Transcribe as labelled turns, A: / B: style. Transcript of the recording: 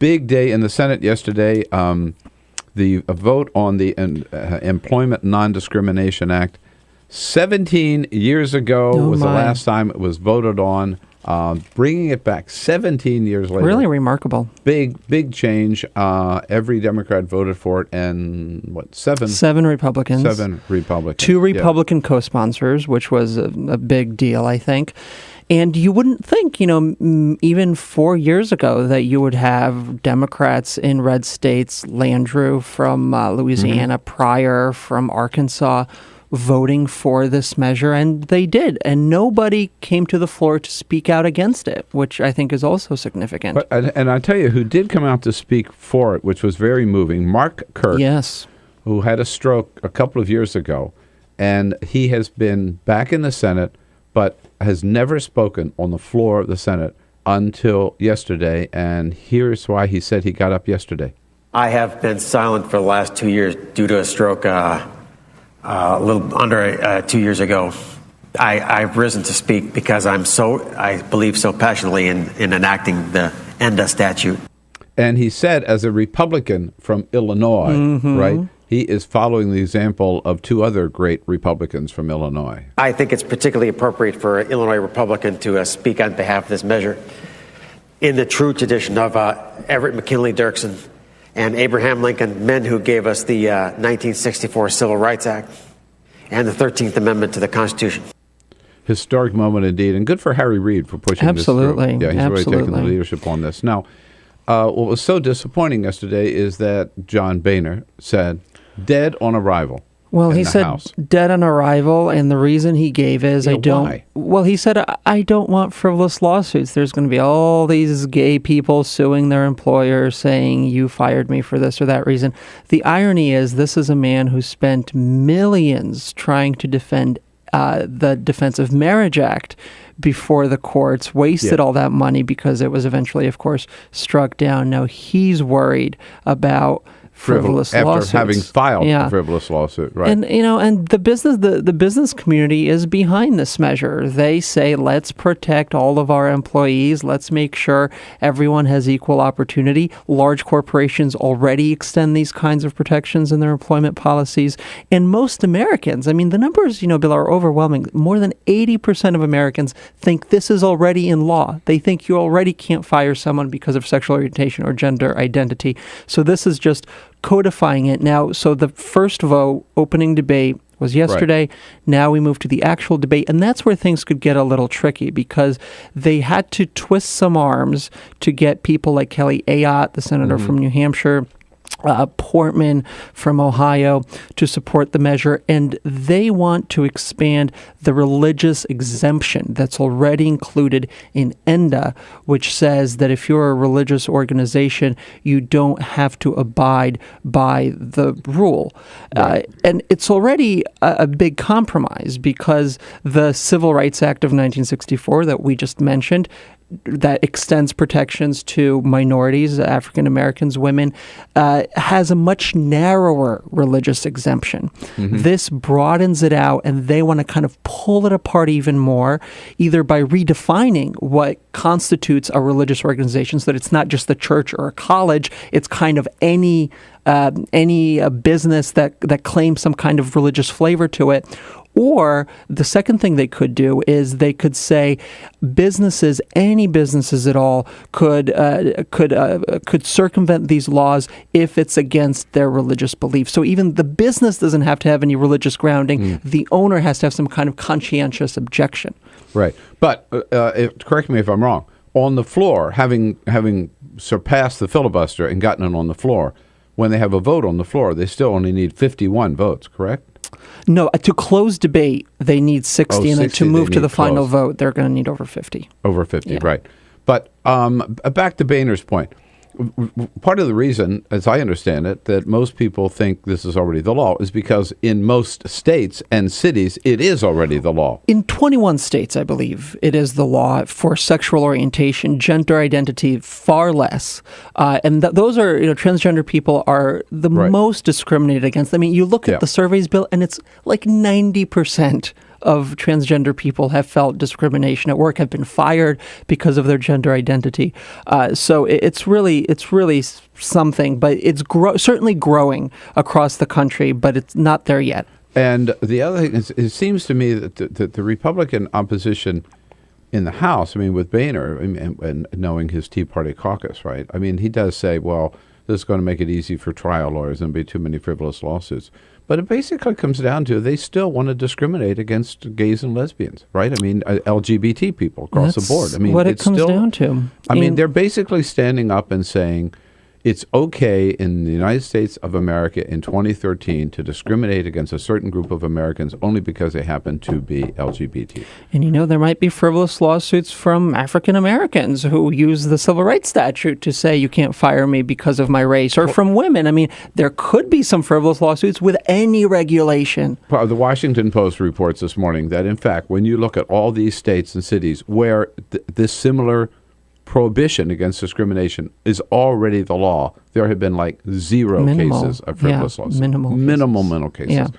A: big day in the Senate yesterday. The vote on the Employment Non-Discrimination Act. 17 years ago was the last time it was voted on. Bringing it back 17 years later.
B: Really remarkable.
A: Big change. Every Democrat voted for it, and seven?
B: Seven Republicans. 2 Republican co-sponsors, which was a big deal, I think. And you wouldn't think, even 4 years ago that you would have Democrats in red states, Landrieu from Louisiana, Pryor from Arkansas, voting for this measure, and they did. And nobody came to the floor to speak out against it, which I think is also significant.
A: And I tell you, who did come out to speak for it, which was very moving, Mark Kirk, who had a stroke a couple of years ago, and he has been back in the Senate, but has never spoken on the floor of the Senate until yesterday, and here's why he said he got up yesterday.
C: I have been silent for the last 2 years due to a stroke a little under 2 years ago. I've risen to speak because I believe so passionately in enacting the ENDA statute.
A: And he said, as a Republican from Illinois, right, he is following the example of 2 other great Republicans from Illinois.
C: I think it's particularly appropriate for an Illinois Republican to speak on behalf of this measure in the true tradition of Everett McKinley Dirksen and Abraham Lincoln, men who gave us the 1964 Civil Rights Act and the 13th Amendment to the Constitution.
A: Historic moment indeed, and good for Harry Reid for pushing this through. Yeah, he's really taken the leadership on this. Now, what was so disappointing yesterday is that John Boehner said, dead on arrival.
B: Well, he said dead on arrival, and the reason he gave is
A: why?
B: Well, he said, I don't want frivolous lawsuits. There's going to be all these gay people suing their employer saying you fired me for this or that reason. The irony is this is a man who spent millions trying to defend the Defense of Marriage Act before the courts, wasted all that money because it was eventually, of course, struck down. Now he's worried about frivolous lawsuits.
A: After having filed a frivolous lawsuit, right?
B: And and the business community is behind this measure. They say, let's protect all of our employees. Let's make sure everyone has equal opportunity. Large corporations already extend these kinds of protections in their employment policies. And most Americans, the numbers, Bill, are overwhelming. More than 80% of Americans think this is already in law. They think you already can't fire someone because of sexual orientation or gender identity. So this is just codifying it now. So the first vote, opening debate, was yesterday. Right. Now we move to the actual debate, and that's where things could get a little tricky because they had to twist some arms to get people like Kelly Ayotte, the senator from New Hampshire, Portman from Ohio, to support the measure, and they want to expand the religious exemption that's already included in ENDA, which says that if you're a religious organization, you don't have to abide by the rule. Right. And it's already a big compromise because the Civil Rights Act of 1964 that we just mentioned, that extends protections to minorities, African Americans, women, has a much narrower religious exemption. This broadens it out, and they want to kind of pull it apart even more, either by redefining what constitutes a religious organization so that it's not just the church or a college, it's kind of any business that claims some kind of religious flavor to it. Or the second thing they could do is they could say businesses, any businesses at all, could circumvent these laws if it's against their religious beliefs. So even the business doesn't have to have any religious grounding. The owner has to have some kind of conscientious objection. Right.
A: But correct me if I'm wrong. On the floor, having surpassed the filibuster and gotten it on the floor, when they have a vote on the floor, they still only need 51 votes, correct?
B: No, to close debate, they need 60, and then to move to the final vote, they're going to need over 50.
A: Over 50, right. But back to Boehner's point. Part of the reason, as I understand it, that most people think this is already the law is because in most states and cities, it is already the law.
B: In 21 states, I believe, it is the law for sexual orientation, gender identity, far less. And those are, transgender people are the most discriminated against. You look at the surveys, Bill, and it's like 90% of transgender people have felt discrimination at work, have been fired because of their gender identity. So it's really something, but it's certainly growing across the country, but it's not there yet.
A: And the other thing is, it seems to me that the Republican opposition in the House, I mean, with Boehner and knowing his Tea Party caucus, right? I mean, he does say, well, this is going to make it easy for trial lawyers and be too many frivolous lawsuits. But it basically comes down to they still want to discriminate against gays and lesbians, right? I mean, LGBT people across the board. I mean,
B: what it comes down to.
A: I mean, they're basically standing up and saying it's okay in the United States of America in 2013 to discriminate against a certain group of Americans only because they happen to be LGBT.
B: And there might be frivolous lawsuits from African Americans who use the civil rights statute to say you can't fire me because of my race, or from women. I mean, there could be some frivolous lawsuits with any regulation.
A: Well, the Washington Post reports this morning that, in fact, when you look at all these states and cities where this similar prohibition against discrimination is already the law, there have been like zero cases of frivolous lawsuits.
B: Minimal cases.
A: Cases.